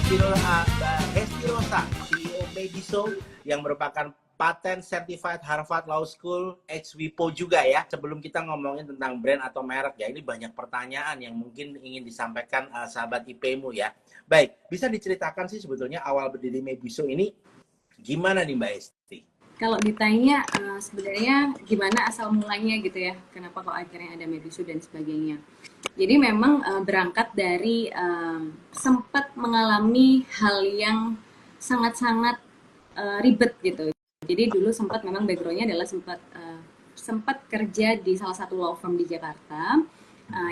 Mbak Hesti Rosa, CEO Mediso yang merupakan Patent Certified Harvard Law School, HWPO juga ya. Sebelum kita ngomongin tentang brand atau merek ya, ini banyak pertanyaan yang mungkin ingin disampaikan sahabat IPmu ya. Baik, bisa diceritakan sih sebetulnya awal berdiri Mediso ini gimana nih Mbak Hesti? Kalau ditanya sebenarnya gimana asal mulanya gitu ya, kenapa kok akhirnya ada Mediso dan sebagainya. Jadi memang berangkat dari sempat mengalami hal yang sangat-sangat ribet gitu. Jadi dulu sempat memang backgroundnya adalah sempat kerja di salah satu law firm di Jakarta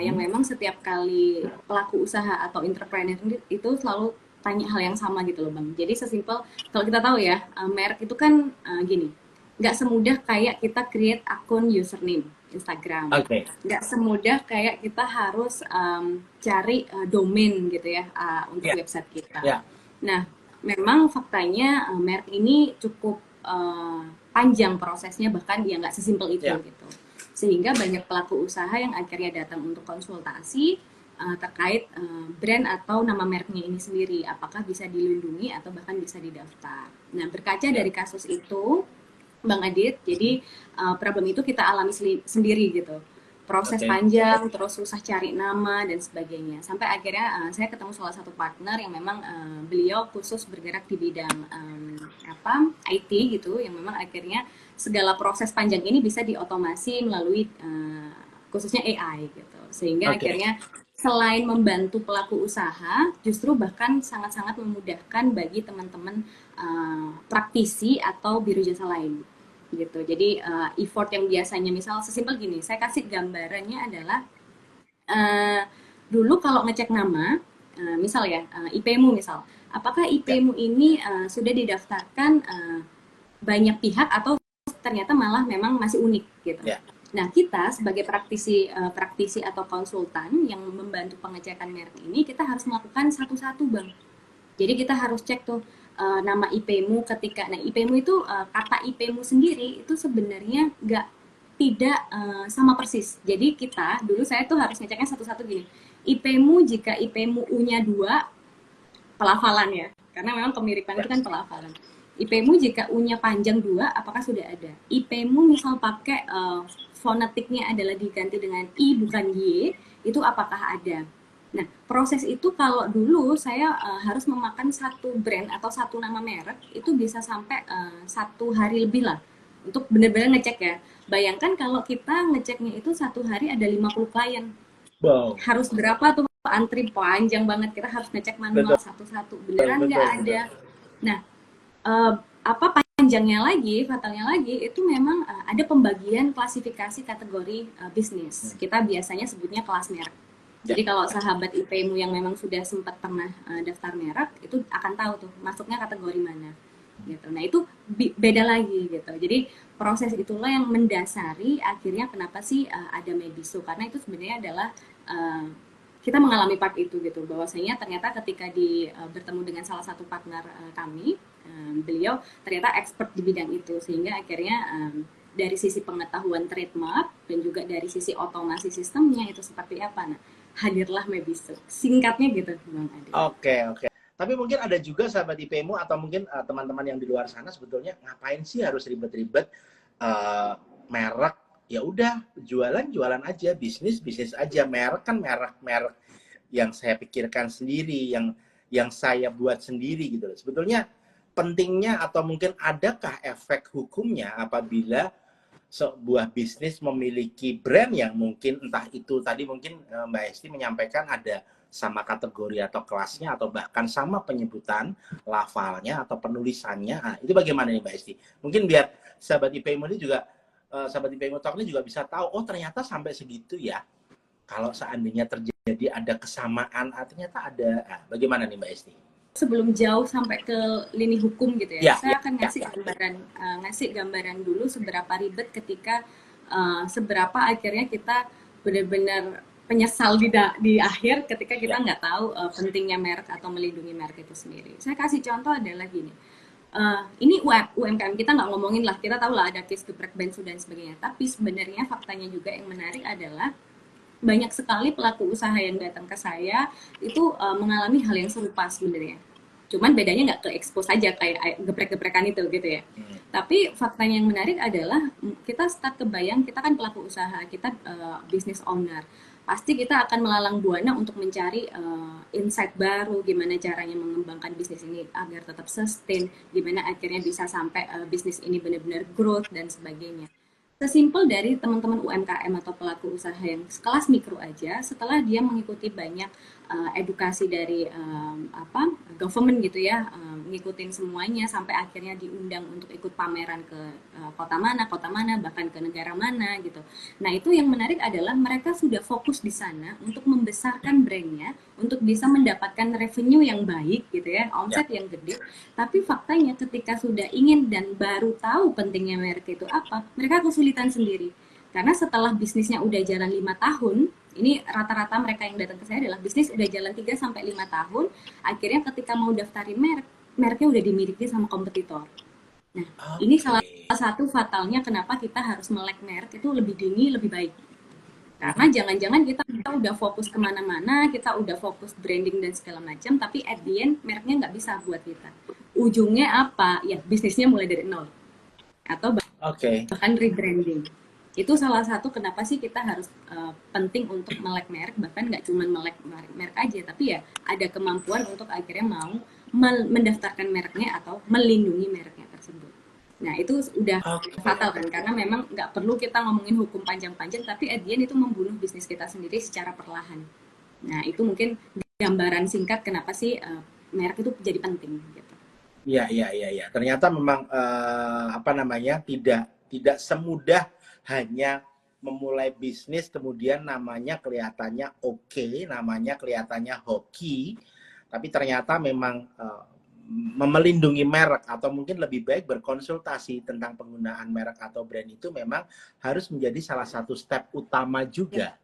yang memang setiap kali pelaku usaha atau entrepreneur itu selalu tanya hal yang sama gitu loh Bang. Jadi sesimpel kalau kita tahu ya merek itu kan gini, nggak semudah kayak kita create akun username Instagram. Oke. Nggak semudah kayak kita harus cari domain gitu ya untuk website kita. Nah, memang faktanya merek ini cukup panjang prosesnya, bahkan ya nggak sesimpel itu gitu. Sehingga banyak pelaku usaha yang akhirnya datang untuk konsultasi terkait brand atau nama mereknya ini sendiri, apakah bisa dilindungi atau bahkan bisa didaftar. Nah, berkaca dari kasus itu, Bang Adit, jadi problem itu kita alami sendiri gitu. Proses panjang, terus susah cari nama dan sebagainya. Sampai akhirnya saya ketemu salah satu partner yang memang beliau khusus bergerak di bidang IT gitu, yang memang akhirnya segala proses panjang ini bisa diotomasi melalui khususnya AI gitu. Sehingga akhirnya selain membantu pelaku usaha, justru bahkan sangat-sangat memudahkan bagi teman-teman praktisi atau biro jasa lain gitu. Jadi effort yang biasanya misal sesimpel gini, saya kasih gambarannya adalah dulu kalau ngecek nama, misal ya IP-mu misal, apakah IP-mu ini sudah didaftarkan banyak pihak atau ternyata malah memang masih unik gitu. Nah, kita sebagai praktisi atau konsultan yang membantu pengecekan merek ini, kita harus melakukan satu-satu, Bang. Jadi kita harus cek tuh nama IP-mu ketika, nah IP-mu itu kata IP-mu sendiri itu sebenarnya tidak sama persis. Jadi kita, dulu saya tuh harus ngeceknya satu-satu gini. IP-mu jika IP-mu U-nya 2, pelafalan ya. Karena memang kemiripan itu kan pelafalan. IP-mu jika U-nya panjang 2, apakah sudah ada? IP-mu misal pakai fonetiknya adalah diganti dengan I bukan Y, itu apakah ada? Nah, proses itu kalau dulu saya harus memakan satu brand atau satu nama merek, itu bisa sampai 1 hari lebih lah, untuk benar-benar ngecek ya. Bayangkan kalau kita ngeceknya itu 1 hari ada 50 klien. Wow. Harus berapa tuh antri panjang banget, kita harus ngecek manual satu-satu, beneran nggak ada. Nah, apa panjangnya lagi, fatalnya lagi, itu memang ada pembagian klasifikasi kategori bisnis. Kita biasanya sebutnya kelas merek. Jadi kalau sahabat IP-mu yang memang sudah sempat pernah daftar merek, itu akan tahu tuh masuknya kategori mana. Gitu. Nah itu beda lagi gitu. Jadi proses itulah yang mendasari akhirnya kenapa sih ada Mediso, karena itu sebenarnya adalah kita mengalami part itu gitu, bahwasanya ternyata ketika bertemu dengan salah satu partner kami, beliau ternyata expert di bidang itu, sehingga akhirnya dari sisi pengetahuan trademark dan juga dari sisi otomasi sistemnya itu seperti apa, nah hadirlah Mediso, singkatnya gitu Bang Adi. Oke. Tapi mungkin ada juga sahabat IPmu atau mungkin teman-teman yang di luar sana sebetulnya ngapain sih harus ribet-ribet merek? Ya udah jualan aja, bisnis aja. Merek kan merek yang saya pikirkan sendiri, yang saya buat sendiri gitu. Sebetulnya pentingnya atau mungkin adakah efek hukumnya apabila sebuah bisnis memiliki brand yang mungkin entah itu tadi mungkin Mbak Hesti menyampaikan ada sama kategori atau kelasnya atau bahkan sama penyebutan lafalnya atau penulisannya. Nah, itu bagaimana nih Mbak Hesti? Mungkin biar sahabat IPmu ini juga sahabat IPmu Talk ini juga bisa tahu, oh ternyata sampai segitu ya. Kalau seandainya terjadi ada kesamaan, ternyata ada. Nah, bagaimana nih Mbak Hesti? Sebelum jauh sampai ke lini hukum gitu ya, saya akan ngasih gambaran dulu seberapa ribet ketika seberapa akhirnya kita benar-benar penyesal di akhir ketika kita nggak tahu pentingnya merek atau melindungi merek itu sendiri. Saya kasih contoh adalah gini, ini UMKM kita nggak ngomongin lah, kita tahu lah ada case geprek bensu dan sebagainya, tapi sebenarnya faktanya juga yang menarik adalah banyak sekali pelaku usaha yang datang ke saya itu mengalami hal yang serupa sebenarnya. Cuman bedanya nggak ke expose aja kayak geprek-geprekan itu gitu ya. Tapi faktanya yang menarik adalah kita start kebayang, kita kan pelaku usaha, kita business owner. Pasti kita akan melalang buana untuk mencari insight baru, gimana caranya mengembangkan bisnis ini agar tetap sustain, gimana akhirnya bisa sampai bisnis ini benar-benar growth dan sebagainya. Sesimpel dari teman-teman UMKM atau pelaku usaha yang sekelas mikro aja, setelah dia mengikuti banyak edukasi dari government gitu ya, ngikutin semuanya sampai akhirnya diundang untuk ikut pameran ke kota mana, bahkan ke negara mana gitu. Nah itu yang menarik adalah mereka sudah fokus di sana untuk membesarkan brandnya, untuk bisa mendapatkan revenue yang baik gitu ya, omset yang gede. Tapi faktanya ketika sudah ingin dan baru tahu pentingnya merek itu apa, mereka kesulitan sendiri. Karena setelah bisnisnya udah jalan 5 tahun, ini rata-rata mereka yang datang ke saya adalah bisnis udah jalan 3-5 tahun, akhirnya ketika mau daftarin mereknya udah dimiliki sama kompetitor. Nah, ini salah satu fatalnya kenapa kita harus melek merek itu lebih dini, lebih baik. Karena jangan-jangan kita udah fokus kemana-mana, kita udah fokus branding dan segala macam, tapi at the end mereknya nggak bisa buat kita. Ujungnya apa? Ya bisnisnya mulai dari nol. Atau bahkan rebranding. Itu salah satu kenapa sih kita harus penting untuk melek merek, bahkan nggak cuma melek merek aja, tapi ya ada kemampuan untuk akhirnya mau mendaftarkan mereknya atau melindungi mereknya tersebut. Nah itu udah fatal kan, karena memang nggak perlu kita ngomongin hukum panjang-panjang, tapi at the end itu membunuh bisnis kita sendiri secara perlahan. Nah itu mungkin gambaran singkat kenapa sih merek itu jadi penting gitu. Iya. Ternyata memang tidak semudah hanya memulai bisnis kemudian namanya kelihatannya oke, namanya kelihatannya hoki, tapi ternyata memang melindungi merek atau mungkin lebih baik berkonsultasi tentang penggunaan merek atau brand itu memang harus menjadi salah satu step utama juga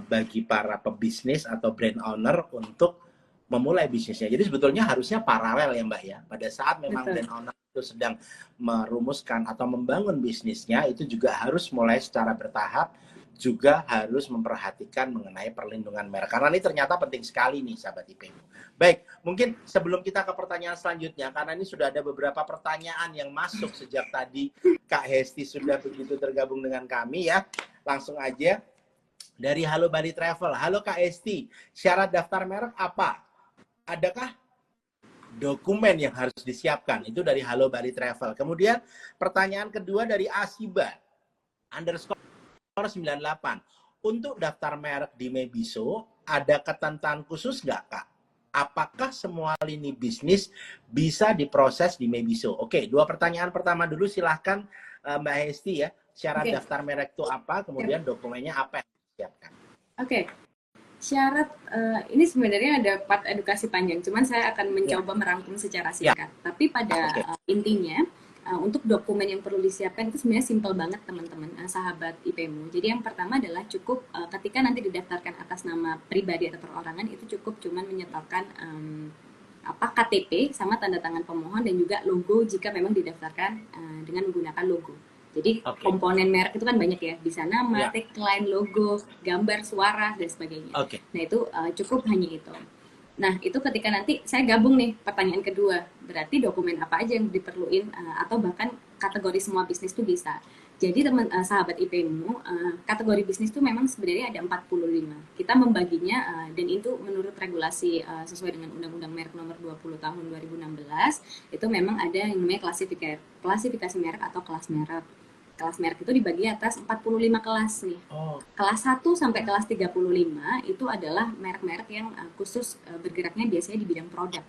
bagi para pebisnis atau brand owner untuk memulai bisnisnya. Jadi sebetulnya harusnya paralel ya Mbak ya. Pada saat memang brand owner itu sedang merumuskan atau membangun bisnisnya, itu juga harus mulai secara bertahap, juga harus memperhatikan mengenai perlindungan merek. Karena ini ternyata penting sekali nih sahabat IPmu. Baik, mungkin sebelum kita ke pertanyaan selanjutnya, karena ini sudah ada beberapa pertanyaan yang masuk sejak tadi Kak Hesti sudah begitu tergabung dengan kami ya. Langsung aja dari Halo Bali Travel. Halo Kak Hesti, syarat daftar merek apa? Adakah dokumen yang harus disiapkan? Itu dari Halo Bali Travel. Kemudian pertanyaan kedua dari Asiba _ 98. Untuk daftar merek di Mebiso, ada ketentuan khusus nggak Kak? Apakah semua lini bisnis bisa diproses di Mebiso? Oke, dua pertanyaan pertama dulu silahkan Mbak Hesti ya. Syarat daftar merek itu apa? Kemudian dokumennya apa yang disiapkan? Oke. Syarat ini sebenarnya ada part edukasi panjang, cuman saya akan mencoba merangkum secara singkat. Tapi pada intinya untuk dokumen yang perlu disiapkan itu sebenarnya simpel banget teman-teman, sahabat IPmu. Jadi yang pertama adalah cukup ketika nanti didaftarkan atas nama pribadi atau perorangan, itu cukup cuman menyetorkan KTP sama tanda tangan pemohon dan juga logo jika memang didaftarkan dengan menggunakan logo. Jadi komponen merek itu kan banyak ya, bisa nama, tagline, logo, gambar, suara, dan sebagainya. Nah itu cukup hanya itu. Nah itu ketika nanti saya gabung nih pertanyaan kedua, berarti dokumen apa aja yang diperluin atau bahkan kategori semua bisnis itu bisa. Jadi sahabat IPmu, kategori bisnis itu memang sebenarnya ada 45. Kita membaginya dan itu menurut regulasi sesuai dengan Undang-Undang Merek Nomor 20 Tahun 2016, itu memang ada yang namanya klasifikasi merek atau kelas merek. Kelas merek itu dibagi atas 45 kelas nih. Kelas 1 sampai kelas 35 itu adalah merek-merek yang khusus bergeraknya biasanya di bidang produk.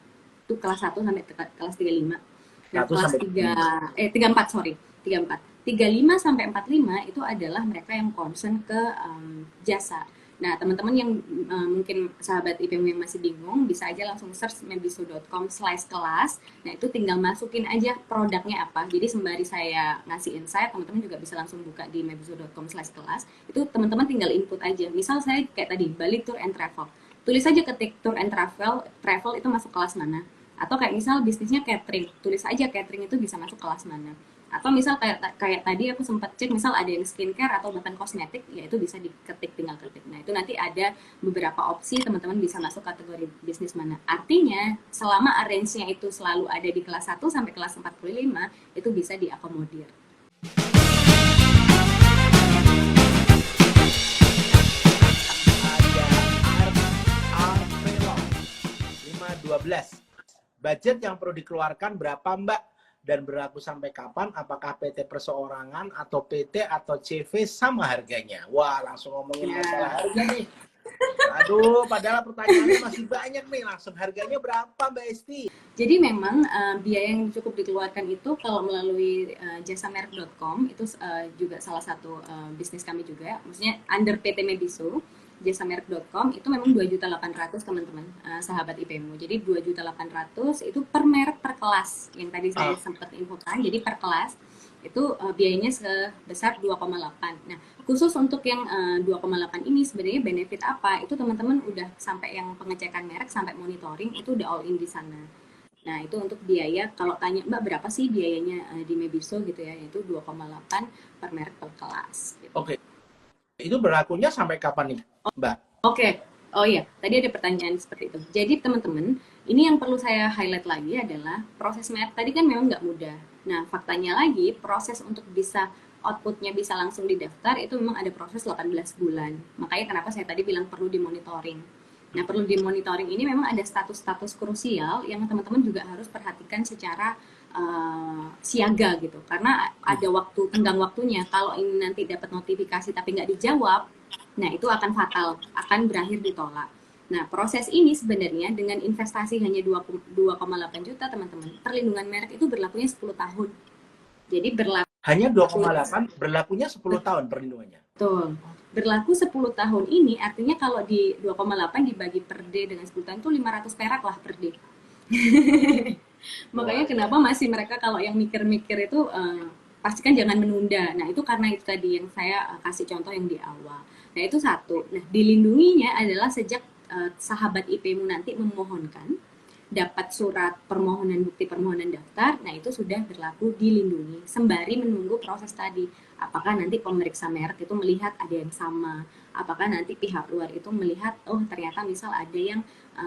Itu kelas 1 sampai kelas 35. Nah, kelas 35 sampai 45 itu adalah mereka yang concern ke jasa. Nah, teman-teman yang mungkin sahabat IPmu yang masih bingung, bisa aja langsung search mebiso.com/kelas. Nah, itu tinggal masukin aja produknya apa. Jadi sembari saya ngasih insight, teman-teman juga bisa langsung buka di mebiso.com/kelas. Itu teman-teman tinggal input aja. Misal saya kayak tadi, Bali Tour and Travel. Tulis aja ketik Tour and Travel itu masuk kelas mana. Atau kayak misal bisnisnya catering, tulis aja catering itu bisa masuk kelas mana. Atau misal kayak tadi aku sempat cek, misal ada yang skincare atau bahkan kosmetik, ya itu bisa diketik, tinggal ketik. Nah itu nanti ada beberapa opsi, teman-teman bisa masuk kategori bisnis mana. Artinya selama arrange-nya itu selalu ada di kelas 1 sampai kelas 45, itu bisa diakomodir. Ada 512. Budget yang perlu dikeluarkan berapa Mbak? Dan berlaku sampai kapan? Apakah PT perseorangan atau PT atau CV sama harganya? Wah, langsung ngomongin masalah harga nih. Aduh, padahal pertanyaannya masih banyak nih. Langsung harganya berapa Mbak Esti? Jadi memang biaya yang cukup dikeluarkan itu kalau melalui jasamerk.com itu juga salah satu bisnis kami juga. Maksudnya under PT Mebiso, jasamerk.com itu memang 2.800.000 teman-teman, sahabat IPmu. Jadi 2.800.000 itu per merek per kelas yang tadi saya sempat infokan. Jadi per kelas itu biayanya sebesar 2,8. Nah, khusus untuk yang 2,8 ini sebenarnya benefit apa? Itu teman-teman udah sampai yang pengecekan merek sampai monitoring itu udah all in di sana. Nah, itu untuk biaya, kalau tanya Mbak berapa sih biayanya di Mebiso gitu ya, itu 2,8 per merek per kelas. Gitu. Oke. Itu berlakunya sampai kapan nih, Mbak? Oke. Oh iya, tadi ada pertanyaan seperti itu. Jadi teman-teman, ini yang perlu saya highlight lagi adalah proses merek tadi kan memang nggak mudah. Nah, faktanya lagi, proses untuk bisa outputnya bisa langsung didaftar, itu memang ada proses 18 bulan. Makanya kenapa saya tadi bilang perlu dimonitoring. Nah, perlu dimonitoring ini memang ada status-status krusial yang teman-teman juga harus perhatikan secara siaga gitu, karena ada waktu tenggang waktunya. Kalau ini nanti dapat notifikasi tapi nggak dijawab, nah itu akan fatal, akan berakhir ditolak. Nah, proses ini sebenarnya dengan investasi hanya 2,8 juta teman-teman, perlindungan merek itu berlakunya 10 tahun. Jadi hanya 2,8 berlakunya 10 tahun perlindungannya. Betul. Berlaku 10 tahun ini artinya kalau di 2,8 dibagi per D dengan 10 tahun itu 500 perak lah per D. Makanya kenapa masih mereka kalau yang mikir-mikir itu pastikan jangan menunda. Nah, itu karena itu tadi yang saya kasih contoh yang di awal. Nah, itu satu. Nah, dilindunginya adalah sejak sahabat IPmu nanti memohonkan, dapat surat permohonan, bukti permohonan daftar, nah itu sudah berlaku dilindungi. Sembari menunggu proses tadi. Apakah nanti pemeriksa merek itu melihat ada yang sama? Apakah nanti pihak luar itu melihat, oh ternyata misal ada yang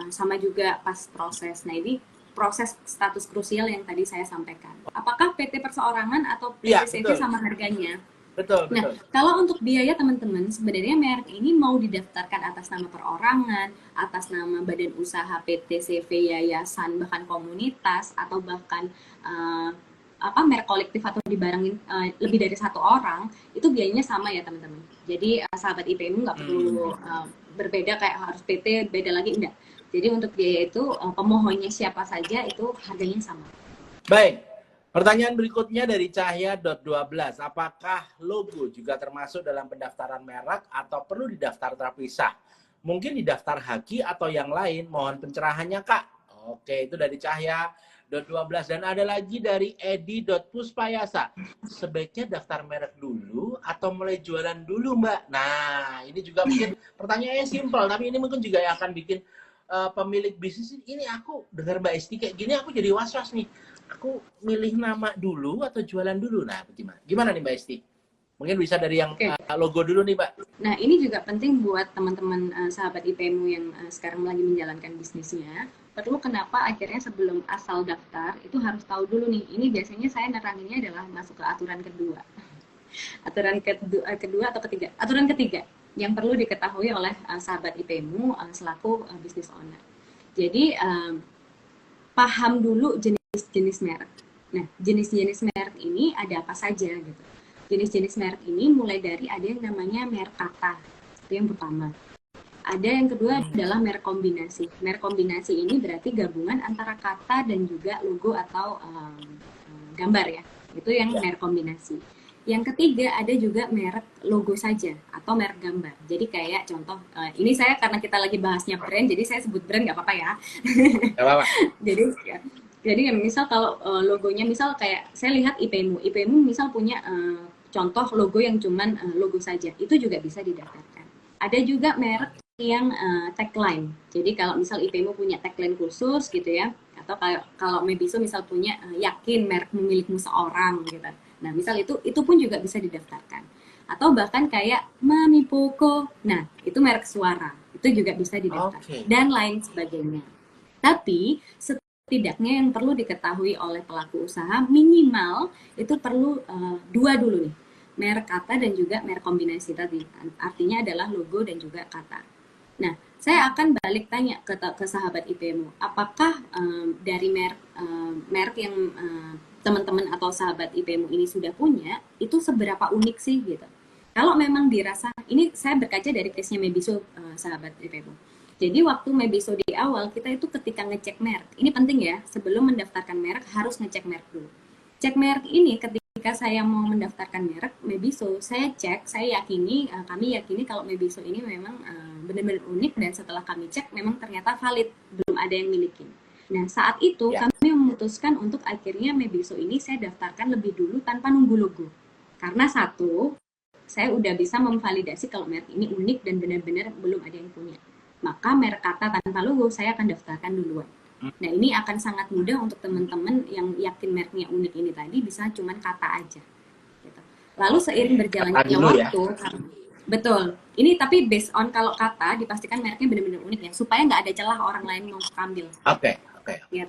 sama juga pas proses. Nah, ini proses status krusial yang tadi saya sampaikan. Apakah PT perseorangan atau PT CV sama harganya? Betul. Nah, kalau untuk biaya teman-teman, sebenarnya merek ini mau didaftarkan atas nama perorangan, atas nama badan usaha, PT, CV, yayasan, bahkan komunitas, atau bahkan merek kolektif atau dibarengin lebih dari satu orang, itu biayanya sama ya teman-teman. Jadi sahabat IPmu nggak perlu berbeda kayak harus PT, beda lagi, enggak. Jadi untuk biaya itu pemohonnya siapa saja itu harganya sama. Baik, pertanyaan berikutnya dari Cahya.12. Apakah logo juga termasuk dalam pendaftaran merek atau perlu didaftar terpisah? Mungkin didaftar haki atau yang lain. Mohon pencerahannya Kak. Oke, itu dari Cahya.12. Dan ada lagi dari Edi.Puspayasa. Sebaiknya daftar merek dulu atau mulai jualan dulu Mbak? Nah, ini juga mungkin pertanyaannya simpel, tapi ini mungkin juga yang akan bikin pemilik bisnis ini, aku dengar Mbak Esti kayak gini, aku jadi was-was nih. Aku milih nama dulu atau jualan dulu? Nah, gimana nih Mbak Esti? Mungkin bisa dari yang logo dulu nih Mbak. Nah, ini juga penting buat teman-teman sahabat IPmu yang sekarang lagi menjalankan bisnisnya. Perlu kenapa akhirnya sebelum asal daftar, itu harus tahu dulu nih. Ini biasanya saya neranginnya adalah masuk ke aturan kedua. Aturan kedua atau ketiga? Aturan ketiga yang perlu diketahui oleh sahabat IPmu selaku business owner. Jadi paham dulu jenis-jenis merek. Nah, jenis-jenis merek ini ada apa saja gitu. Jenis-jenis merek ini mulai dari ada yang namanya merek kata, itu yang pertama. Ada yang kedua adalah merek kombinasi. Merek kombinasi ini berarti gabungan antara kata dan juga logo atau gambar ya. Itu yang merek kombinasi. Yang ketiga ada juga merek logo saja atau merek gambar. Jadi kayak contoh, ini saya karena kita lagi bahasnya brand, jadi saya sebut brand nggak apa-apa ya. Nggak apa-apa. Jadi misal kalau logonya misal kayak saya lihat IPmu misal punya contoh logo yang cuman logo saja, itu juga bisa didaftarkan. Ada juga merek yang tagline. Jadi kalau misal IPmu punya tagline khusus gitu ya, atau kalau Mebiso misal punya yakin merek milikmu seorang gitu. Nah, misal itu pun juga bisa didaftarkan. Atau bahkan kayak Mami Poko, nah itu merek suara, itu juga bisa didaftarkan, dan lain sebagainya. Tapi setidaknya yang perlu diketahui oleh pelaku usaha minimal itu perlu dua dulu nih, merek kata dan juga merek kombinasi tadi, artinya adalah logo dan juga kata. Nah, saya akan balik tanya ke sahabat IPmu, apakah dari merek yang teman-teman atau sahabat IPmu ini sudah punya, itu seberapa unik sih gitu. Kalau memang dirasa, ini saya berkaca dari case-nya Mebiso, sahabat IPmu. Jadi waktu Mebiso di awal, kita itu ketika ngecek merek, ini penting ya, sebelum mendaftarkan merek harus ngecek merek dulu. Cek merek ini ketika saya mau mendaftarkan merek Mebiso, saya cek, saya yakini, kami yakini kalau Mebiso ini memang benar-benar unik, dan setelah kami cek memang ternyata valid, belum ada yang miliki. Nah, saat itu kami memutuskan untuk akhirnya Mebiso ini saya daftarkan lebih dulu tanpa nunggu logo. Karena satu, saya udah bisa memvalidasi kalau merek ini unik dan benar-benar belum ada yang punya. Maka merek kata tanpa logo saya akan daftarkan duluan. Nah, ini akan sangat mudah untuk teman-teman yang yakin mereknya unik ini tadi, bisa cuman kata aja. Gitu. Lalu seiring berjalannya waktu, betul. Ini tapi based on kalau kata dipastikan mereknya benar-benar unik ya, supaya nggak ada celah orang lain mau ambil. Oke. Ya,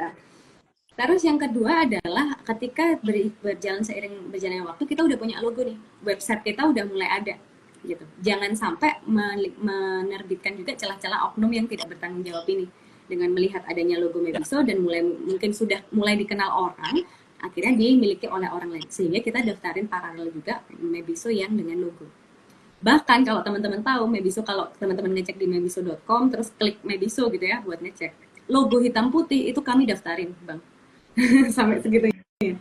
terus yang kedua adalah ketika berjalan seiring berjalannya waktu, kita udah punya logo nih, website kita udah mulai ada, gitu. Jangan sampai menerbitkan juga celah-celah oknum yang tidak bertanggung jawab ini dengan melihat adanya logo Mebiso dan mungkin sudah mulai dikenal orang, akhirnya dimiliki oleh orang lain, sehingga kita daftarin paralel juga Mebiso yang dengan logo. Bahkan kalau teman-teman tahu Mebiso, kalau teman-teman ngecek di mebiso.com terus klik Mebiso gitu ya buat ngecek, logo hitam putih itu kami daftarin, Bang. Sampai segitunya.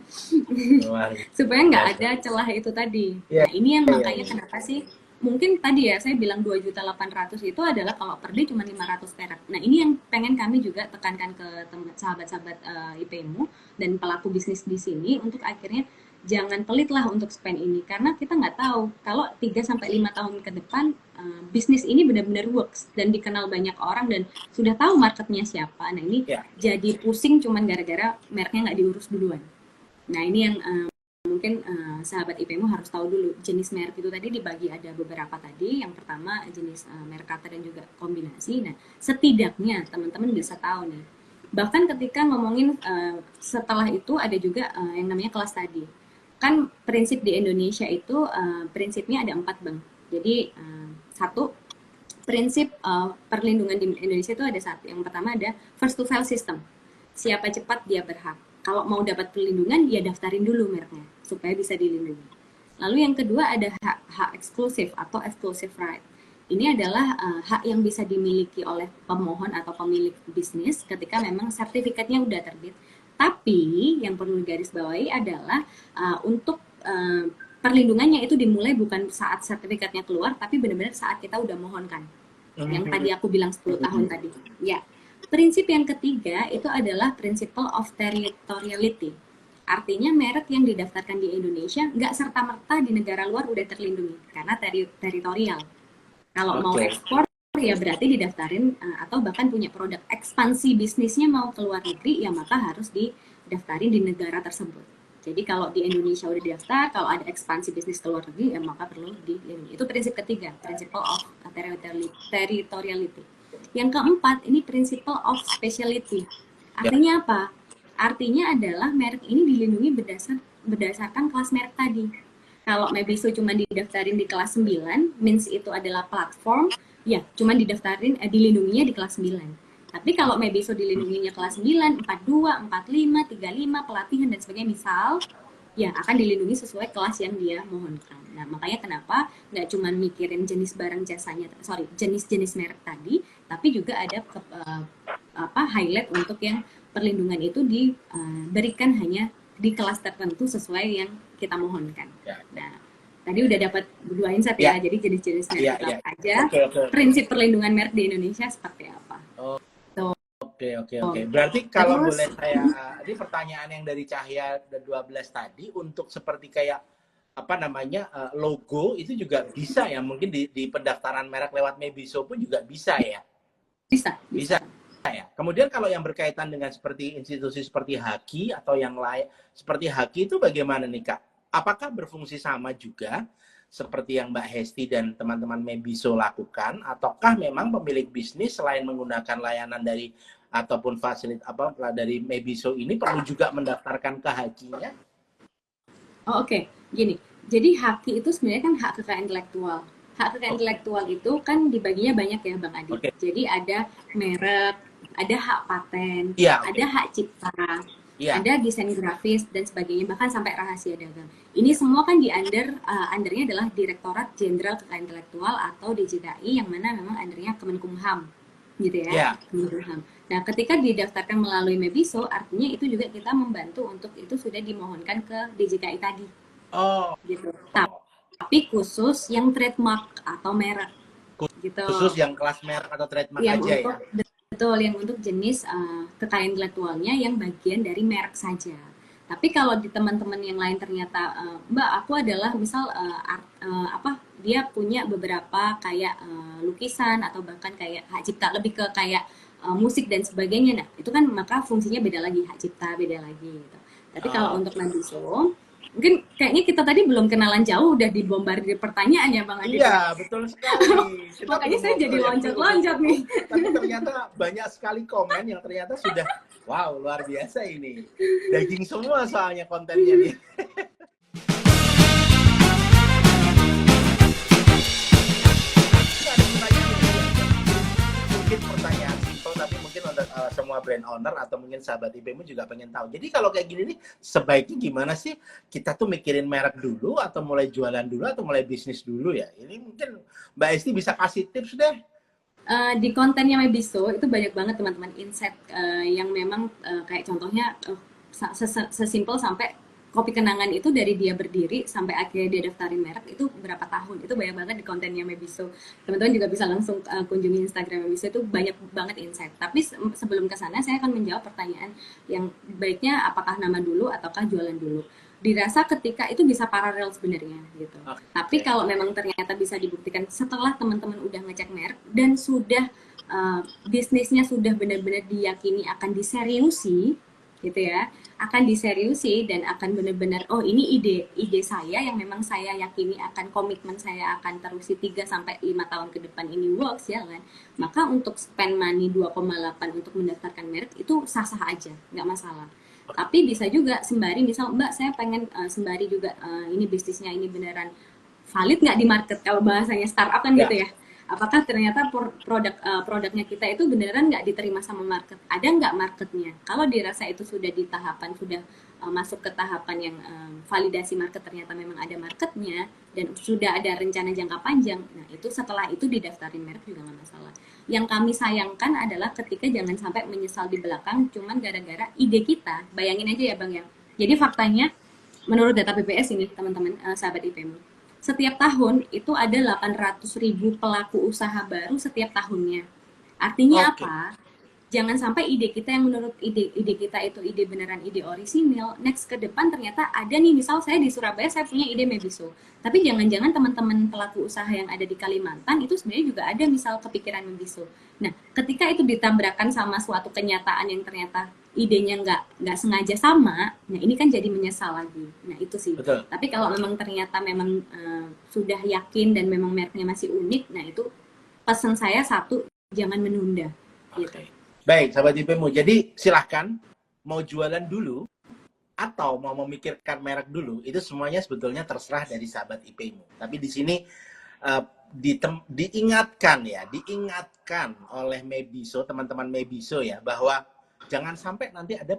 Supaya nggak ada celah itu tadi. Nah, ini yang makanya kenapa sih mungkin tadi ya saya bilang 2.800.000 itu adalah kalau per day cuma 500 perak. Nah, ini yang pengen kami juga tekankan ke sahabat-sahabat IPmu dan pelaku bisnis di sini, untuk akhirnya jangan pelit lah untuk spend ini, karena kita nggak tahu kalau 3-5 tahun ke depan bisnis ini benar-benar works dan dikenal banyak orang dan sudah tahu marketnya siapa. Nah, ini jadi pusing cuman gara-gara mereknya nggak diurus duluan. Nah, ini yang mungkin sahabat IPmu harus tahu dulu. Jenis merek itu tadi dibagi ada beberapa tadi. Yang pertama jenis merek kata dan juga kombinasi. Nah, setidaknya teman-teman bisa tahu nih. Bahkan ketika ngomongin setelah itu ada juga yang namanya kelas tadi. Kan prinsip di Indonesia itu prinsipnya ada 4, Bang. Jadi satu, prinsip perlindungan di Indonesia itu ada satu. Yang pertama ada first to file system. Siapa cepat dia berhak. Kalau mau dapat perlindungan ya daftarin dulu mereknya supaya bisa dilindungi. Lalu yang kedua ada hak eksklusif atau exclusive right. Ini adalah hak yang bisa dimiliki oleh pemohon atau pemilik bisnis ketika memang sertifikatnya udah terbit. Tapi yang perlu digarisbawahi adalah untuk perlindungannya itu dimulai bukan saat sertifikatnya keluar, tapi benar-benar saat kita udah mohonkan. Yang tadi aku bilang 10 tahun tadi. Ya. Prinsip yang ketiga itu adalah principle of territoriality. Artinya merek yang didaftarkan di Indonesia nggak serta-merta di negara luar udah terlindungi karena teritorial. Kalau mau ekspor ya berarti didaftarin atau bahkan punya produk ekspansi bisnisnya mau ke luar negeri ya maka harus didaftarin di negara tersebut. Jadi kalau di Indonesia udah didaftar, kalau ada ekspansi bisnis ke luar negeri ya maka perlu dilindungi. Itu prinsip ketiga, principle of territoriality. Yang keempat, ini principle of speciality. Artinya apa? Artinya adalah merek ini dilindungi berdasarkan kelas merek tadi. Kalau Mebiso cuma didaftarin di kelas 9, means itu adalah platform, ya cuma didaftarin, dilindunginya di kelas 9. Tapi kalau Mebiso dilindunginya kelas 9, 42, 45, 35, pelatihan dan sebagainya misal, ya akan dilindungi sesuai kelas yang dia mohonkan. Nah, makanya kenapa nggak cuma mikirin jenis barang jasanya, jenis-jenis merek tadi, tapi juga ada highlight untuk yang perlindungan itu diberikan hanya di kelas tertentu sesuai yang kita mohonkan. Nah, tadi udah dapat 2 insight ya, jadi jenis-jenis merek aja. Prinsip perlindungan merek di Indonesia seperti apa? Oke. Berarti kalau boleh saya, ini pertanyaan yang dari Cahya 12 tadi, untuk seperti kayak logo itu juga bisa ya, mungkin di pendaftaran merek lewat Mebiso pun juga bisa ya? Bisa ya. Kemudian kalau yang berkaitan dengan seperti institusi seperti Haki atau yang lain seperti Haki itu bagaimana nih Kak? apakah berfungsi sama juga seperti yang Mbak Hesti dan teman-teman Mebiso lakukan, ataukah memang pemilik bisnis selain menggunakan layanan dari ataupun fasilitas dari Mebiso ini perlu juga mendaftarkan ke Hakinya? Oh, oke. Gini, jadi Haki itu sebenarnya kan hak kekayaan intelektual. Hak kekayaan intelektual itu kan dibaginya banyak ya Bang Adi. Jadi ada merek, ada hak paten, ada hak cipta, ada desain grafis dan sebagainya, bahkan sampai rahasia dagang. Ini semua kan undernya adalah Direktorat Jenderal Kekayaan Intelektual atau DJKI, yang mana memang undernya Kemenkumham, gitu ya. Kemenkumham. Nah, ketika didaftarkan melalui Mebiso, artinya itu juga kita membantu untuk itu sudah dimohonkan ke DJKI tadi. Gitu. Tapi khusus yang trademark atau merek. Gitu. Khusus yang kelas merek atau trademark yang aja untuk, ya? Betul, yang untuk jenis kekayaan intelektualnya yang bagian dari merek saja. Tapi kalau di teman-teman yang lain ternyata, Mbak, aku adalah misal dia punya beberapa kayak lukisan atau bahkan kayak hak cipta, lebih ke kayak musik dan sebagainya. Nah, itu kan maka fungsinya beda lagi, hak cipta beda lagi gitu. Tapi kalau untuk Mebiso, mungkin kayaknya kita tadi belum kenalan jauh udah dibombardir pertanyaan ya Bang Adi. Iya, betul sekali. Makanya saya jadi loncat-loncat nih. Tapi ternyata banyak sekali komen yang ternyata sudah, wow, luar biasa ini. Daging semua soalnya kontennya nih. Mungkin pertanyaan simpel, tapi mungkin untuk semua brand owner atau mungkin sahabat IPmu juga pengen tahu. Jadi kalau kayak gini nih, sebaiknya gimana sih kita tuh mikirin merek dulu, atau mulai jualan dulu, atau mulai bisnis dulu ya? Ini mungkin Mbak Esti bisa kasih tips deh. Di kontennya Mebiso itu banyak banget teman-teman insight yang memang kayak contohnya sesimpel sampai kopi kenangan itu dari dia berdiri sampai akhirnya dia daftarin merek itu berapa tahun, itu banyak banget di kontennya Mebiso. Teman-teman juga bisa langsung kunjungi Instagram Mebiso, itu banyak banget insight. Tapi sebelum ke sana saya akan menjawab pertanyaan yang baiknya apakah nama dulu ataukah jualan dulu. Dirasa ketika itu bisa paralel sebenarnya gitu. Tapi kalau memang ternyata bisa dibuktikan setelah teman-teman udah ngecek merek dan sudah bisnisnya sudah benar-benar diyakini akan diseriusi gitu ya, akan diseriusi dan akan benar-benar ini ide saya yang memang saya yakini akan komitmen saya akan terusi 3 sampai 5 tahun ke depan ini works ya kan. Maka untuk spend money 2,8 untuk mendaftarkan merek itu sah-sah aja, nggak masalah. Tapi bisa juga sembari, misal Mbak saya pengen sembari juga ini bisnisnya ini beneran valid nggak di market, kalau bahasanya startup kan gitu ya. Apakah ternyata produknya kita itu beneran nggak diterima sama market, ada nggak marketnya. Kalau dirasa itu sudah di tahapan, sudah masuk ke tahapan yang validasi market, ternyata memang ada marketnya dan sudah ada rencana jangka panjang, nah itu setelah itu didaftarin merek juga nggak masalah. Yang kami sayangkan adalah ketika jangan sampai menyesal di belakang cuman gara-gara ide kita. Bayangin aja ya Bang ya, jadi faktanya menurut data BPS ini teman-teman sahabat IPmu, setiap tahun itu ada 800.000 pelaku usaha baru setiap tahunnya. Artinya apa? Jangan sampai ide kita yang menurut ide kita itu ide beneran, ide orisinil. Next ke depan ternyata ada nih, misal saya di Surabaya saya punya ide Mebiso. Tapi jangan-jangan teman-teman pelaku usaha yang ada di Kalimantan itu sebenarnya juga ada misal kepikiran Mebiso. Nah, ketika itu ditabrakkan sama suatu kenyataan yang ternyata idenya nggak sengaja sama, nah ini kan jadi menyesal lagi. Nah itu sih. Betul. Tapi kalau memang ternyata memang sudah yakin dan memang mereknya masih unik, nah itu pesan saya satu, jangan menunda. Gitu. Baik, sahabat IPmu. Jadi silahkan mau jualan dulu atau mau memikirkan merek dulu, itu semuanya sebetulnya terserah dari sahabat IPmu. Tapi di sini diingatkan oleh Mebiso, teman-teman Mebiso ya, bahwa jangan sampai nanti ada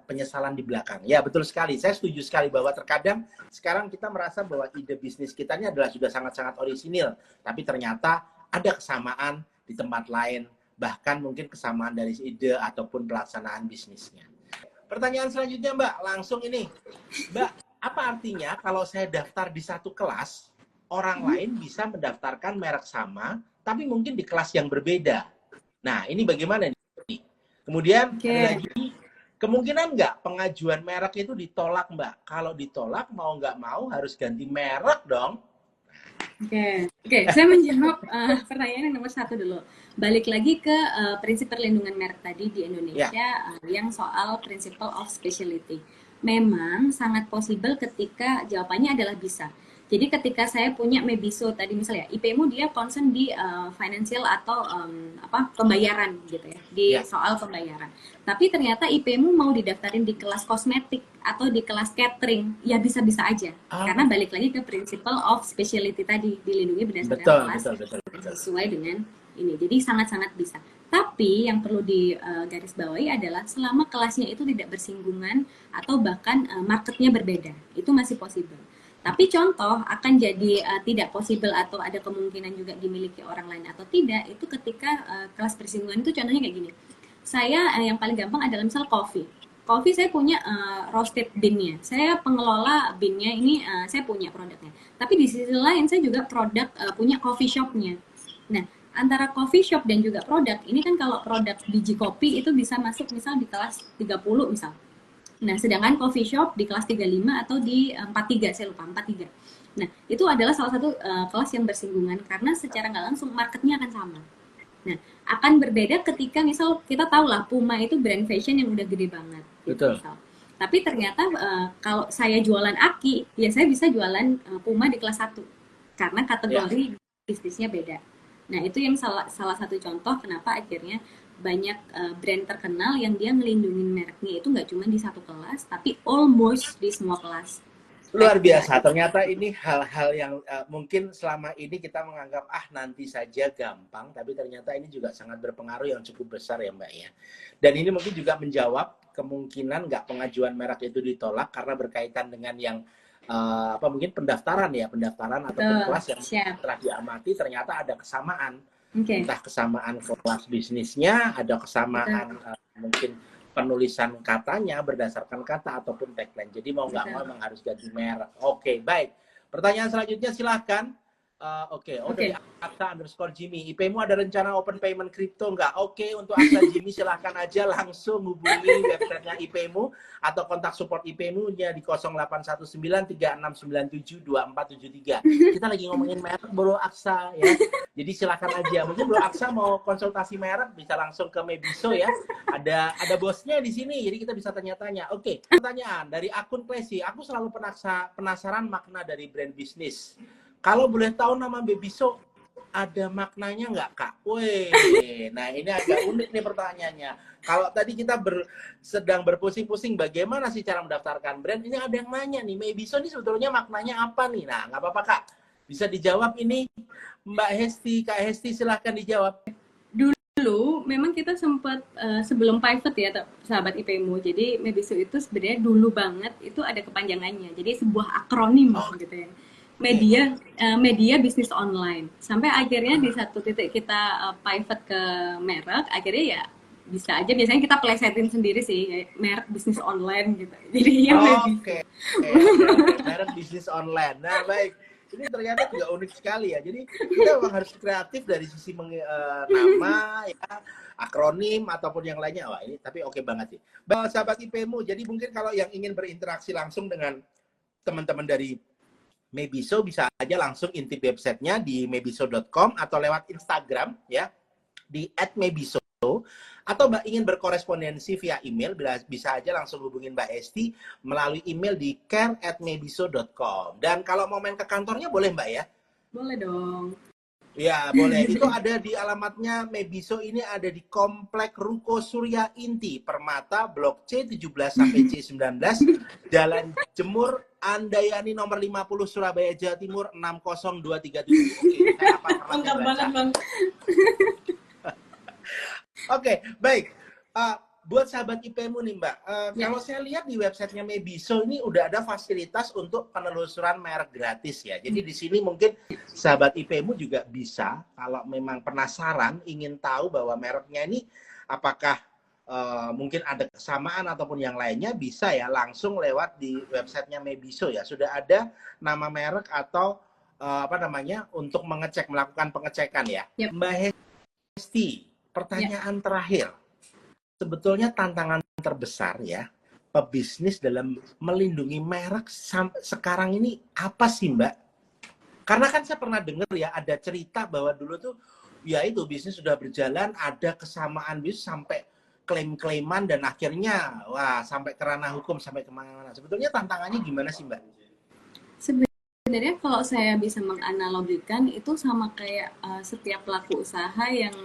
penyesalan di belakang. Ya, betul sekali. Saya setuju sekali bahwa terkadang sekarang kita merasa bahwa ide bisnis kita ini adalah sudah sangat-sangat orisinil, tapi ternyata ada kesamaan di tempat lain, bahkan mungkin kesamaan dari ide ataupun pelaksanaan bisnisnya. Pertanyaan selanjutnya, Mbak, langsung ini. Mbak, apa artinya kalau saya daftar di satu kelas, orang lain bisa mendaftarkan merek sama, tapi mungkin di kelas yang berbeda? Nah, ini bagaimana nih? Kemudian ada lagi, kemungkinan nggak pengajuan merek itu ditolak, Mbak? Kalau ditolak, mau nggak mau harus ganti merek dong. Oke, saya menjawab pertanyaan yang nomor 1 dulu. Balik lagi ke prinsip perlindungan merek tadi di Indonesia yang soal principle of specialty. Memang sangat possible ketika jawabannya adalah bisa. Jadi ketika saya punya Mebiso tadi misalnya, IP-mu dia concern di financial atau pembayaran gitu ya, di soal pembayaran. Tapi ternyata IP-mu mau didaftarin di kelas kosmetik atau di kelas catering, ya bisa-bisa aja. Karena balik lagi ke principle of specialty tadi, dilindungi berdasarkan kelas sesuai dengan ini. Jadi sangat-sangat bisa. Tapi yang perlu digarisbawahi adalah selama kelasnya itu tidak bersinggungan atau bahkan marketnya berbeda, itu masih possible. Tapi contoh akan jadi tidak possible atau ada kemungkinan juga dimiliki orang lain atau tidak, itu ketika kelas bersinggungan itu contohnya kayak gini. Saya yang paling gampang adalah misal coffee. Coffee saya punya roasted bean-nya. Saya pengelola bean-nya ini, saya punya produknya. Tapi di sisi lain saya juga punya coffee shop-nya. Nah, antara coffee shop dan juga produk, ini kan kalau produk biji kopi itu bisa masuk misal di kelas 30 misal. Nah, sedangkan coffee shop di kelas 35 atau di 43, saya lupa, 43. Nah, itu adalah salah satu kelas yang bersinggungan karena secara nggak langsung marketnya akan sama. Nah, akan berbeda ketika misal kita tahu lah Puma itu brand fashion yang udah gede banget. Betul. Misal. Tapi ternyata kalau saya jualan aki, ya saya bisa jualan Puma di kelas 1. Karena kategori bisnisnya beda. Nah, itu yang salah satu contoh kenapa akhirnya banyak brand terkenal yang dia ngelindungin mereknya itu nggak cuma di satu kelas, tapi almost di semua kelas. Luar biasa, ternyata ini hal-hal yang mungkin selama ini kita menganggap nanti saja gampang, tapi ternyata ini juga sangat berpengaruh yang cukup besar ya Mbak ya. Dan ini mungkin juga menjawab kemungkinan nggak pengajuan merek itu ditolak karena berkaitan dengan yang mungkin pendaftaran ataupun kelas yang telah diamati ternyata ada kesamaan. Entah kesamaan kelas bisnisnya, ada kesamaan mungkin penulisan katanya berdasarkan kata ataupun tagline. Jadi mau nggak mau memang harus ganti merek. Oke, baik. Pertanyaan selanjutnya silahkan. Dari Aksa_Jimmy. IP-mu ada rencana open payment crypto nggak? Oke, untuk Aksa Jimmy silahkan aja langsung hubungi websitenya IP-mu atau kontak support IP-mu nya di 081936972473. Kita lagi ngomongin merek Bro Aksa ya. Jadi silahkan aja. Mungkin Bro Aksa mau konsultasi merek bisa langsung ke Mebiso ya. Ada bosnya di sini, jadi kita bisa tanya-tanya. Oke, pertanyaan dari akun Klesi. Aku selalu penasaran makna dari brand bisnis. Kalau boleh tahu nama Mebiso ada maknanya nggak Kak? Weh, nah ini agak unik nih pertanyaannya. Kalau tadi kita sedang berpusing-pusing bagaimana sih cara mendaftarkan brand, ini ada yang nanya nih, Mebiso ini sebetulnya maknanya apa nih? Nah, nggak apa-apa Kak, bisa dijawab ini Mbak Hesti, Kak Hesti silahkan dijawab. Dulu memang kita sempat sebelum pivot ya sahabat IP-mu, jadi Mebiso itu sebenarnya dulu banget itu ada kepanjangannya, jadi sebuah akronim gitu ya. Media bisnis online sampai akhirnya di satu titik kita pivot ke merek, akhirnya ya bisa aja biasanya kita plesetin sendiri sih merek bisnis online gitu. Jadi ya merek bisnis online. Nah baik, ini ternyata juga unik sekali ya. Jadi kita memang harus kreatif dari sisi nama ya, akronim ataupun yang lainnya. Wah ini tapi oke banget sih. Sahabat IP-mu, jadi mungkin kalau yang ingin berinteraksi langsung dengan teman-teman dari Mebiso bisa aja langsung intip websitenya di mebiso.com atau lewat Instagram ya di @mebiso, atau Mbak ingin berkorespondensi via email bisa aja langsung hubungin Mbak Esti melalui email di care@mebiso.com. Dan kalau mau main ke kantornya boleh Mbak ya? Boleh dong. Ya boleh, itu ada di alamatnya Mebiso ini ada di Komplek Ruko Surya Inti Permata Blok C17 sampai C19 Jalan Jemur Andayani nomor 50 Surabaya Jawa Timur 60237. Lengkap banget Bang. Oke, baik. Buat sahabat IP-mu nih Mbak, kalau saya lihat di websitenya Mebiso ini udah ada fasilitas untuk penelusuran merek gratis ya. Jadi di sini mungkin sahabat IP-mu juga bisa, kalau memang penasaran, ingin tahu bahwa mereknya ini apakah mungkin ada kesamaan ataupun yang lainnya, bisa ya langsung lewat di websitenya Mebiso ya. Sudah ada nama merek atau untuk melakukan pengecekan ya. Yep. Mbak Hesti, pertanyaan terakhir. Sebetulnya tantangan terbesar ya pebisnis dalam melindungi merek sekarang ini apa sih Mbak? Karena kan saya pernah dengar ya ada cerita bahwa dulu tuh ya itu bisnis sudah berjalan ada kesamaan bisnis sampai klaim-klaiman dan akhirnya wah sampai ke ranah hukum, sampai kemana-mana. Sebetulnya tantangannya gimana sih Mbak? Sebenarnya kalau saya bisa menganalogikan itu sama kayak setiap pelaku usaha yang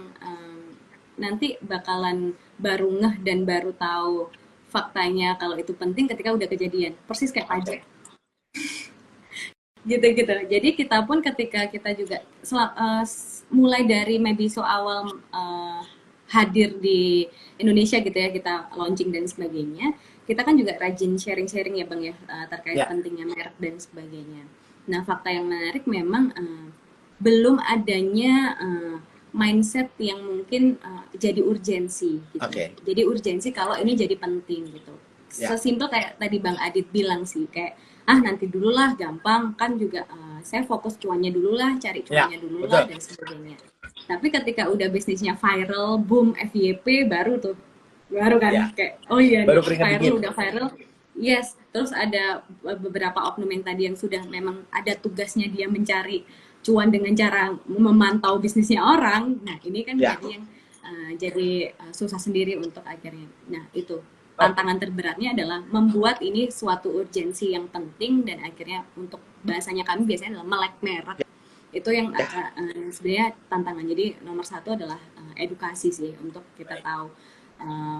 nanti bakalan baru ngeh dan baru tahu faktanya kalau itu penting ketika udah kejadian. Persis kayak pajak. Gitu-gitu. Jadi kita pun ketika kita juga mulai dari Mebiso awal hadir di Indonesia gitu ya, kita launching dan sebagainya, kita kan juga rajin sharing-sharing ya Bang ya, terkait pentingnya merek dan sebagainya. Nah, fakta yang menarik memang belum adanya mindset yang mungkin jadi urgensi gitu. Jadi urgensi kalau ini jadi penting gitu. Sesimpel kayak tadi Bang Adit bilang sih, kayak nanti dulu lah, gampang kan juga saya fokus cuannya dulu lah, cari cuannya dulu lah dan sebagainya. Tapi ketika udah bisnisnya viral, boom, FYP baru kan kayak oh iya nih, viral udah viral. Yes, terus ada beberapa oknum yang tadi yang sudah memang ada tugasnya dia mencari cuan dengan cara memantau bisnisnya orang. Nah, ini kan jadi yang jadi susah sendiri untuk akhirnya. Nah, itu tantangan terberatnya adalah membuat ini suatu urgensi yang penting dan akhirnya untuk bahasanya kami biasanya adalah melek merek. Itu yang sebenarnya tantangan. Jadi nomor satu adalah edukasi sih untuk kita tahu,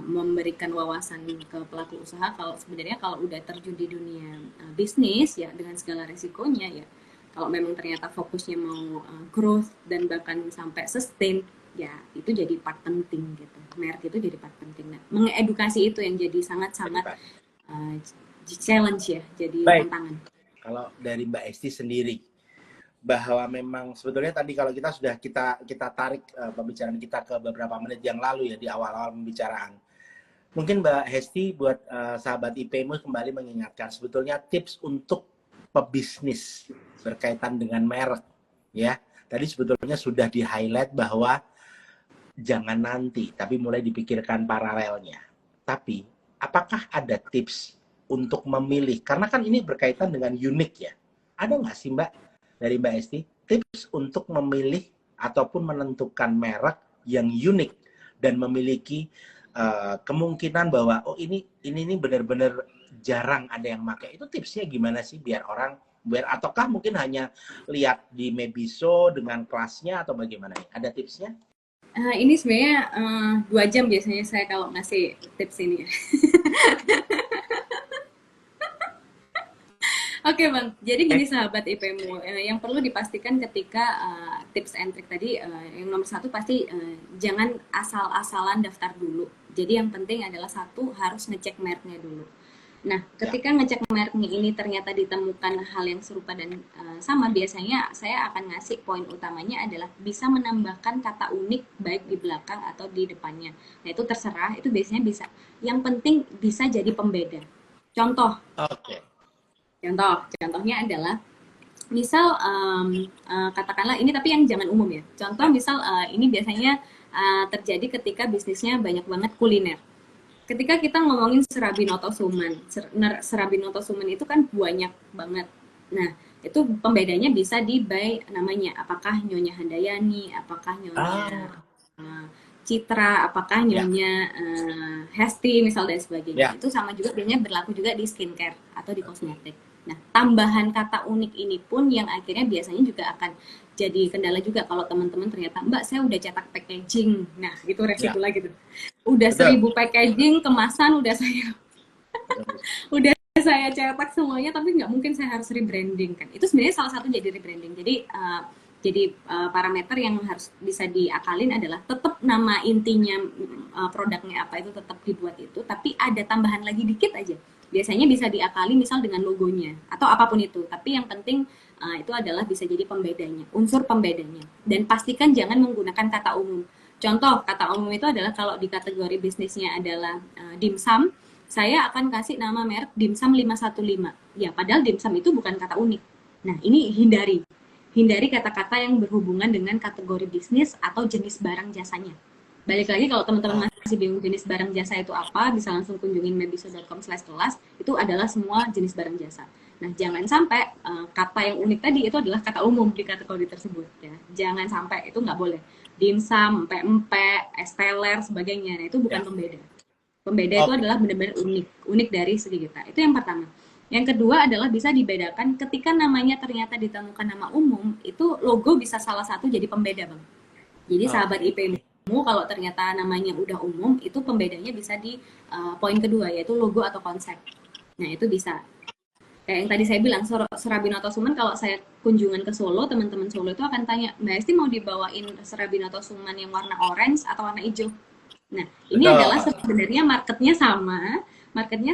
memberikan wawasan ke pelaku usaha kalau sebenarnya kalau udah terjun di dunia bisnis ya dengan segala resikonya ya, kalau memang ternyata fokusnya mau growth dan bahkan sampai sustain ya itu jadi part penting gitu. Merek itu jadi part penting. Nah, mengedukasi itu yang jadi sangat-sangat challenge ya, jadi tantangan. Kalau dari Mbak Esti sendiri, bahwa memang sebetulnya tadi kalau kita sudah kita tarik pembicaraan kita ke beberapa menit yang lalu ya di awal-awal pembicaraan. Mungkin Mbak Hesti buat sahabat IPmu kembali mengingatkan sebetulnya tips untuk pebisnis berkaitan dengan merek ya. Tadi sebetulnya sudah di-highlight bahwa jangan nanti, tapi mulai dipikirkan paralelnya. Tapi apakah ada tips untuk memilih? Karena kan ini berkaitan dengan unik ya. Ada nggak sih Mbak dari Mbak Esti tips untuk memilih ataupun menentukan merek yang unik dan memiliki kemungkinan bahwa oh ini benar-benar jarang ada yang pakai? Itu tipsnya gimana sih biar orang ataukah mungkin hanya lihat di Mebiso dengan kelasnya atau bagaimana? Ada tipsnya? Ini sebenarnya 2 jam biasanya saya kalau ngasih tips ini. Oke Bang, jadi gini sahabat IPmu, yang perlu dipastikan ketika tips and trick tadi, yang nomor satu pasti jangan asal-asalan daftar dulu. Jadi yang penting adalah satu harus ngecek mereknya dulu. Nah, ketika ngecek mereknya ini ternyata ditemukan hal yang serupa dan sama, biasanya saya akan ngasih poin utamanya adalah bisa menambahkan kata unik baik di belakang atau di depannya. Nah, itu terserah, itu biasanya bisa. Yang penting bisa jadi pembeda. Contoh. Contohnya adalah misal katakanlah ini tapi yang jangan umum ya. Contoh misal ini biasanya terjadi ketika bisnisnya banyak banget kuliner. Ketika kita ngomongin Serabinoto Suman, Serabinoto Suman itu kan banyak banget. Nah, itu pembedanya bisa di by namanya. Apakah Nyonya Handayani, apakah Nyonya Citra, apakah Nyonya Hesti, misal dan sebagainya. Itu sama juga biasanya berlaku juga di skincare atau di kosmetik. Nah, tambahan kata unik ini pun yang akhirnya biasanya juga akan jadi kendala juga kalau teman-teman ternyata Mbak saya udah cetak packaging, nah itu resiko lagi tuh, udah 1000 packaging kemasan udah saya cetak semuanya tapi nggak mungkin saya harus rebranding kan, itu sebenarnya salah satu jadi rebranding. Jadi parameter yang harus bisa diakalin adalah tetap nama intinya produknya apa itu tetap dibuat itu, tapi ada tambahan lagi dikit aja. Biasanya bisa diakali misal dengan logonya atau apapun itu, tapi yang penting itu adalah bisa jadi pembedanya, unsur pembedanya. Dan pastikan jangan menggunakan kata umum. Contoh kata umum itu adalah kalau di kategori bisnisnya adalah dimsum, saya akan kasih nama merek dimsum 515. Ya, padahal dimsum itu bukan kata unik. Nah, ini hindari kata-kata yang berhubungan dengan kategori bisnis atau jenis barang jasanya. Balik lagi kalau teman-teman masih bingung jenis barang jasa itu apa, bisa langsung kunjungin mebiso.com/kelas, itu adalah semua jenis barang jasa. Nah, jangan sampai kata yang unik tadi itu adalah kata umum di kategori tersebut ya. Jangan sampai, itu nggak boleh. dimsum, empek-empek, es teler, sebagainya. Nah, itu bukan pembeda. Pembeda itu adalah benar-benar unik dari segi kita. Itu yang pertama. Yang kedua adalah bisa dibedakan ketika namanya ternyata ditemukan nama umum, itu logo bisa salah satu jadi pembeda, Bang. Jadi sahabat IPmu kalau ternyata namanya udah umum, itu pembedanya bisa di poin kedua, yaitu logo atau konsep. Nah, itu bisa. Kayak yang tadi saya bilang, Serabinoto Suman, kalau saya kunjungan ke Solo, teman-teman Solo itu akan tanya, Mbak Esti mau dibawain Serabinoto Suman yang warna orange atau warna hijau? Nah, ini adalah sebenarnya marketnya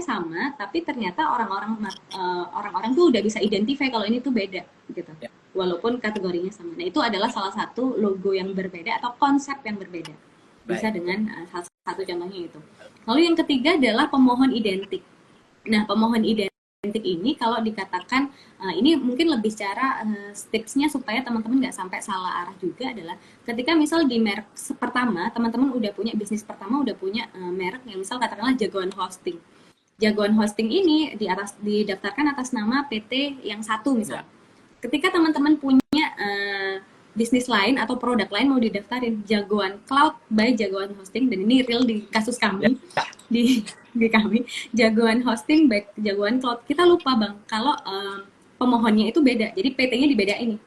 sama, tapi ternyata orang-orang tuh udah bisa identify kalau ini tuh beda, gitu. Walaupun kategorinya sama. Nah, itu adalah salah satu logo yang berbeda atau konsep yang berbeda. Bisa dengan salah satu contohnya itu. Lalu yang ketiga adalah pemohon identik. Nah, pemohon identik ini kalau dikatakan ini mungkin lebih secara tipsnya supaya teman-teman nggak sampai salah arah juga adalah ketika misal di merek pertama teman-teman udah punya bisnis pertama, udah punya merek yang misal katakanlah Jagoan Hosting. Jagoan Hosting ini didaftarkan atas nama PT yang satu misal. Ketika teman-teman punya bisnis lain atau produk lain mau didaftarin Jagoan Cloud by Jagoan Hosting, dan ini real di kasus kami di kami, Jagoan Hosting by Jagoan Cloud. Kita lupa, Bang, kalau pemohonnya itu beda, jadi PT-nya dibedain.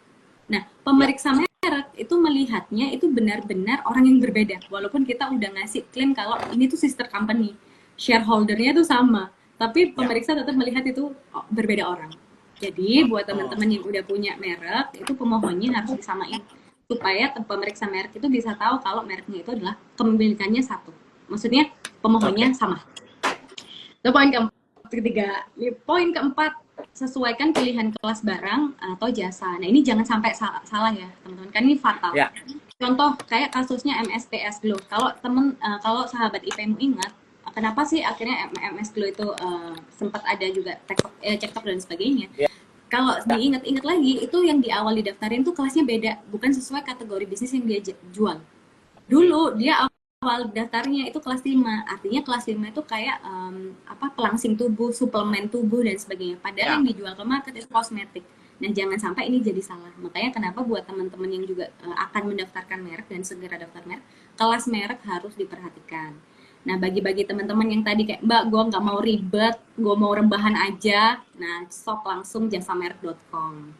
Nah, pemeriksa merek itu melihatnya itu benar-benar orang yang berbeda, walaupun kita udah ngasih klaim kalau ini tuh sister company, shareholder-nya tuh sama, tapi pemeriksa tetap melihat itu berbeda orang. Jadi buat teman-teman yang udah punya merek, itu pemohonnya harus disamain supaya pemeriksa merek itu bisa tahu kalau mereknya itu adalah kepemilikannya satu. Maksudnya pemohonnya sama. Itu poin ketiga. Poin keempat, sesuaikan pilihan kelas barang atau jasa. Nah, ini jangan sampai salah ya, teman-teman. Kan ini fatal. Contoh kayak kasusnya MSPS Glow. Kalau sahabat IPmu ingat, kenapa sih akhirnya MS Glow itu sempat ada juga cekcok dan sebagainya. Kalau diingat-ingat lagi, itu yang di awal didaftarin tuh kelasnya beda, bukan sesuai kategori bisnis yang dia jual. Dulu dia awal daftarnya itu kelas 5, artinya kelas 5 itu kayak pelangsing tubuh, suplemen tubuh dan sebagainya. Padahal yang dijual ke market itu kosmetik. Nah, jangan sampai ini jadi salah. Makanya kenapa buat teman-teman yang juga akan mendaftarkan merek dan segera daftar merek, kelas merek harus diperhatikan. Nah, bagi teman-teman yang tadi kayak, Mbak, gue nggak mau ribet, gue mau rebahan aja, nah, sok langsung jasamerek.com.